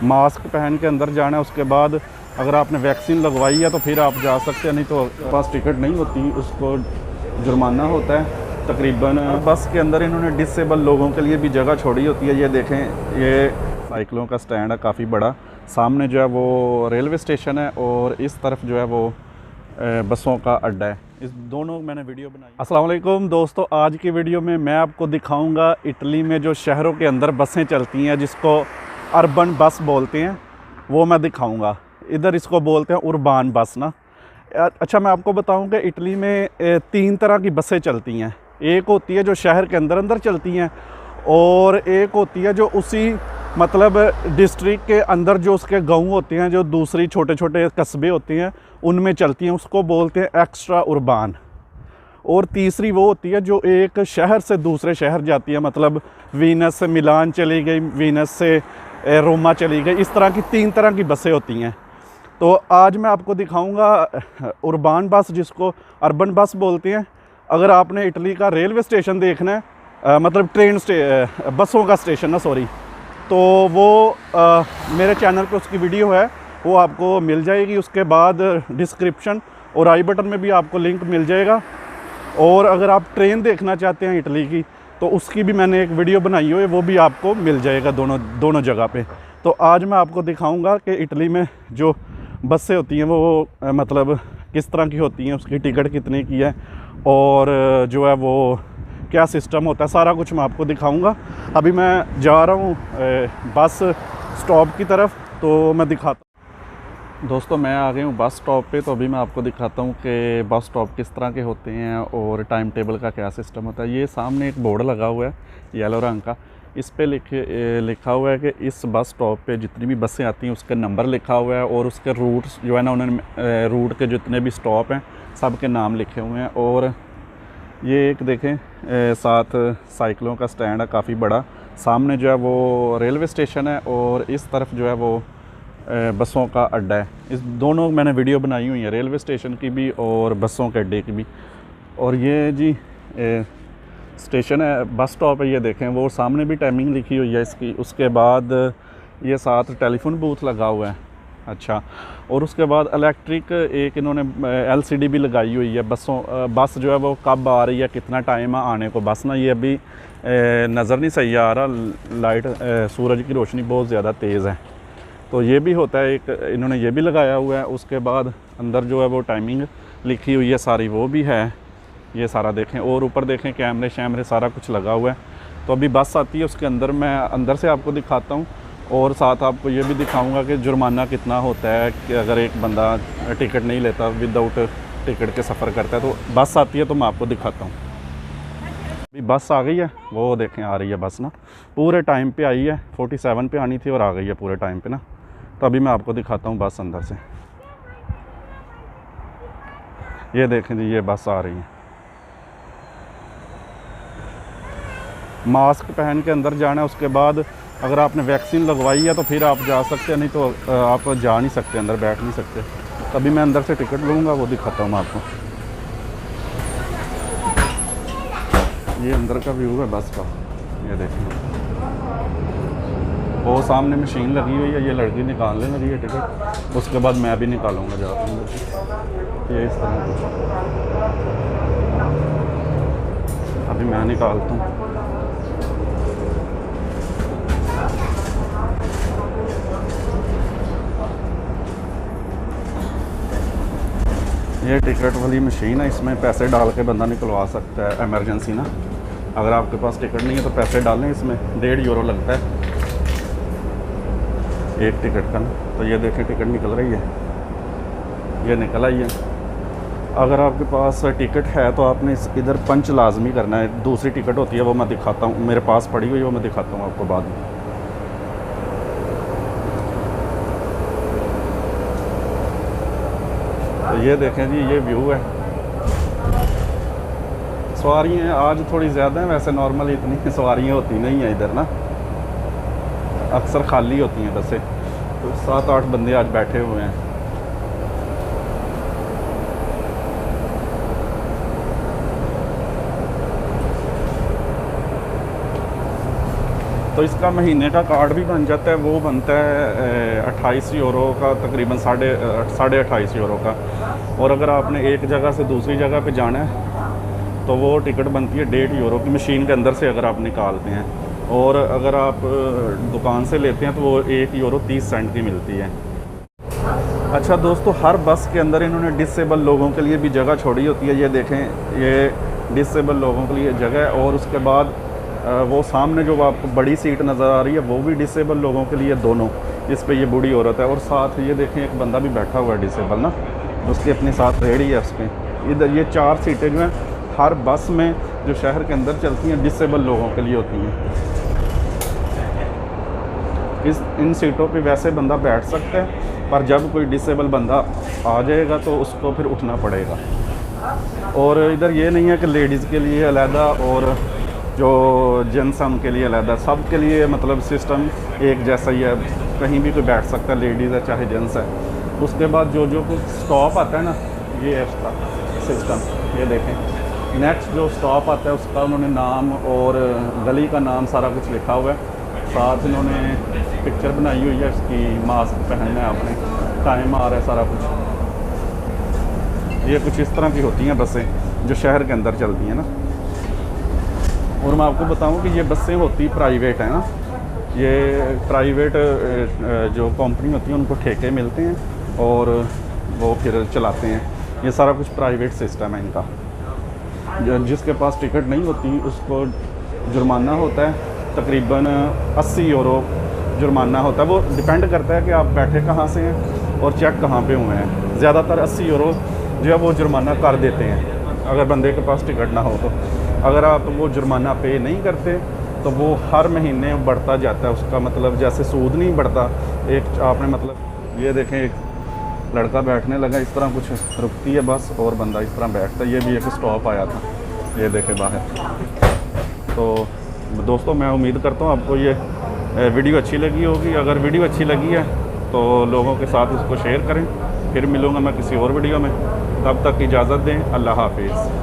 Mask पहन के अंदर जाना है। उसके बाद अगर आपने वैक्सीन लगवाई है तो फिर आप जा सकते हैं, नहीं तो पास टिकट नहीं होती, उसको जुर्माना होता है तकरीबन। बस के अंदर इन्होंने डिसेबल लोगों के लिए भी जगह छोड़ी होती है। ये देखें, ये साइकिलों का स्टैंड है काफ़ी बड़ा। सामने जो है वो रेलवे स्टेशन है और इस तरफ जो है वो बसों का अड्डा है। इस दोनों मैंने वीडियो बनाई। अस्सलाम वालेकुम दोस्तों, आज की वीडियो में मैं आपको दिखाऊंगा इटली में जो शहरों के अंदर बसें चलती हैं जिसको अर्बन बस बोलते हैं, वो मैं दिखाऊंगा। इधर इसको बोलते हैं उर्बान बस ना। अच्छा, मैं आपको बताऊं कि इटली में 3 तरह की बसें चलती हैं। एक होती है जो शहर के अंदर अंदर चलती हैं और एक होती है जो उसी मतलब डिस्ट्रिक्ट के अंदर जो उसके गांव होते हैं, जो दूसरी छोटे छोटे कस्बे होते हैं उनमें चलती हैं, उसको बोलते हैं एक्स्ट्रा उर्बान। और तीसरी वो होती है जो एक शहर से दूसरे शहर जाती है, मतलब वीनस से मिलान चली गई, वीनस से रोमा चली गई। इस तरह की 3 तरह की बसें होती हैं। तो आज मैं आपको दिखाऊंगा उर्बान बस, जिसको अर्बन बस बोलते हैं। अगर आपने इटली का रेलवे स्टेशन देखना है, मतलब बसों का स्टेशन ना, सॉरी, तो वो मेरे चैनल पे उसकी वीडियो है, वो आपको मिल जाएगी। उसके बाद डिस्क्रिप्शन और आई बटन में भी आपको लिंक मिल जाएगा। और अगर आप ट्रेन देखना चाहते हैं इटली की, तो उसकी भी मैंने एक वीडियो बनाई हुई है, वो भी आपको मिल जाएगा दोनों जगह पे। तो आज मैं आपको दिखाऊंगा कि इटली में जो बसें होती हैं वो मतलब किस तरह की होती हैं, उसकी टिकट कितने की है और जो है वो क्या सिस्टम होता है, सारा कुछ मैं आपको दिखाऊंगा। अभी मैं जा रहा हूँ बस स्टॉप की तरफ, तो मैं दिखाता हूँ। दोस्तों, मैं आ गई हूँ बस स्टॉप पे। तो अभी मैं आपको दिखाता हूँ कि बस स्टॉप किस तरह के होते हैं और टाइम टेबल का क्या सिस्टम होता है। ये सामने एक बोर्ड लगा हुआ है येलो रंग का, इस पे लिखा हुआ है कि इस बस स्टॉप पे जितनी भी बसें आती हैं उसका नंबर लिखा हुआ है और उसके रूट्स जो है ना, उन्होंने रूट के जितने भी स्टॉप हैं सब के नाम लिखे हुए हैं। और ये एक देखें साथ साइकिलों का स्टैंड है काफ़ी बड़ा। सामने जो है वो रेलवे स्टेशन है और इस तरफ जो है वो बसों का अड्डा है। इस दोनों मैंने वीडियो बनाई हुई है, रेलवे स्टेशन की भी और बसों के अड्डे की भी। और ये जी स्टेशन है, बस स्टॉप है। ये देखें, वो सामने भी टाइमिंग लिखी हुई है इसकी। उसके बाद ये साथ टेलीफोन बूथ लगा हुआ है। अच्छा, और उसके बाद इलेक्ट्रिक एक इन्होंने एलसीडी भी लगाई हुई है। बस जो है वो कब आ रही है, कितना टाइम है आने को। बस ना ये अभी नज़र नहीं सही आ रहा, लाइट सूरज की रोशनी बहुत ज़्यादा तेज़ है, तो ये भी होता है एक, इन्होंने ये भी लगाया हुआ है। उसके बाद अंदर जो है वो टाइमिंग लिखी हुई है सारी, वो भी है। ये सारा देखें, और ऊपर देखें कैमरे शैमरे सारा कुछ लगा हुआ है। तो अभी बस आती है, उसके अंदर मैं अंदर से आपको दिखाता हूँ और साथ आपको ये भी दिखाऊंगा कि जुर्माना कितना होता है कि अगर एक बंदा टिकट नहीं लेता, विदाउट टिकट के सफ़र करता है। तो बस आती है तो मैं आपको दिखाता हूँ। अभी बस आ गई है, वो देखें आ रही है बस ना, पूरे टाइम पे आई है। 47 पे आनी थी और आ गई है पूरे टाइम पे ना। तो अभी मैं आपको दिखाता हूँ बस अंदर से। ये देखें जी, ये बस आ रही है। मास्क पहन के अंदर जाना है। उसके बाद अगर आपने वैक्सीन लगवाई है तो फिर आप जा सकते हैं, नहीं तो आप जा नहीं सकते, अंदर बैठ नहीं सकते। तभी मैं अंदर से टिकट लूँगा, वो दिखाता हूँ मैं आपको। ये अंदर का व्यू है बस का, ये देखिए। वो सामने मशीन लगी हुई है, ये लड़की निकालने लगी है टिकट। उसके बाद मैं भी निकालूँगा जाकर अंदर से। ये इस तरह कुछ, अभी मैं निकालता हूँ। ये टिकट वाली मशीन है, इसमें पैसे डाल के बंदा निकलवा सकता है एमरजेंसी ना। अगर आपके पास टिकट नहीं है तो पैसे डालें, इसमें 1.5 यूरो लगता है एक टिकट का ना। तो ये देखें टिकट निकल रही है, ये निकल आई है। अगर आपके पास टिकट है तो आपने इधर पंच लाजमी करना है। दूसरी टिकट होती है, वो मैं दिखाता हूँ, मेरे पास पड़ी हुई है, वो मैं दिखाता हूँ आपको बाद में। तो ये देखें जी, ये व्यू है। सवारियाँ आज थोड़ी ज़्यादा हैं, वैसे नॉर्मल इतनी सवारियाँ होती नहीं हैं इधर ना, अक्सर खाली होती हैं बसें। तो 7-8 बंदे आज बैठे हुए हैं। तो इसका महीने का कार्ड भी बन जाता है, वो बनता है 28 यूरो का, तकरीबन साढ़े 28 यूरो का। और अगर आपने एक जगह से दूसरी जगह पे जाना है तो वो टिकट बनती है 1.5 यूरो की, मशीन के अंदर से अगर आप निकालते हैं। और अगर आप दुकान से लेते हैं तो वो 1 यूरो 30 सेंट की मिलती है। अच्छा दोस्तों, हर बस के अंदर इन्होंने डिसेबल लोगों के लिए भी जगह छोड़ी होती है। ये देखें, ये डिसेबल लोगों के लिए जगह है। और उसके बाद वो सामने जो आपको बड़ी सीट नज़र आ रही है वो भी डिसेबल लोगों के लिए, दोनों। इस पे ये बूढ़ी औरत है और साथ ये देखें एक बंदा भी बैठा हुआ है डिसेबल ना, उसकी अपने साथ रेडी है उस पर। इधर ये 4 सीटें जो हैं हर बस में जो शहर के अंदर चलती हैं डिसेबल लोगों के लिए होती हैं। इन सीटों पे वैसे बंदा बैठ सकता है, पर जब कोई डिसेबल बंदा आ जाएगा तो उसको फिर उठना पड़ेगा। और इधर ये नहीं है कि लेडीज़ के लिए अलहदा और जो जेंट्स हैं उनके लिए अलहदा, सब के लिए मतलब सिस्टम एक जैसा ही है, कहीं भी कोई बैठ सकता है, लेडीज़ है चाहे जेंट्स है। उसके बाद जो कुछ स्टॉप आता है ना, ये है उसका सिस्टम। ये देखें, नेक्स्ट जो स्टॉप आता है उसका उन्होंने नाम और गली का नाम सारा कुछ लिखा हुआ है। साथ इन्होंने पिक्चर बनाई हुई है उसकी, मास्क पहनना है आपने, टाइम आ रहा है, सारा कुछ। ये कुछ इस तरह की होती हैं बसें जो शहर के अंदर चलती हैं ना। और मैं आपको बताऊं कि ये बसें होती प्राइवेट हैं ना, ये प्राइवेट जो कंपनी होती है उनको ठेके मिलते हैं और वो फिर चलाते हैं। ये सारा कुछ प्राइवेट सिस्टम है इनका। जिसके पास टिकट नहीं होती उसको जुर्माना होता है, तकरीबन 80 यूरो जुर्माना होता है। वो डिपेंड करता है कि आप बैठे कहाँ से हैं और चेक कहाँ पे हुए हैं। ज़्यादातर 80 यूरो जो है वो जुर्माना कर देते हैं अगर बंदे के पास टिकट ना हो तो। अगर आप वो जुर्माना पे नहीं करते तो वो हर महीने बढ़ता जाता है उसका, मतलब जैसे सूद नहीं बढ़ता। एक आपने मतलब ये देखें, एक लड़का बैठने लगा, इस तरह कुछ रुकती है बस और बंदा इस तरह बैठता है। ये भी एक स्टॉप आया था, ये देखें बाहर। तो दोस्तों, मैं उम्मीद करता हूँ आपको ये वीडियो अच्छी लगी होगी। अगर वीडियो अच्छी लगी है तो लोगों के साथ इसको शेयर करें। फिर मिलूँगा मैं किसी और वीडियो में, तब तक इजाज़त दें। अल्लाह हाफिज़।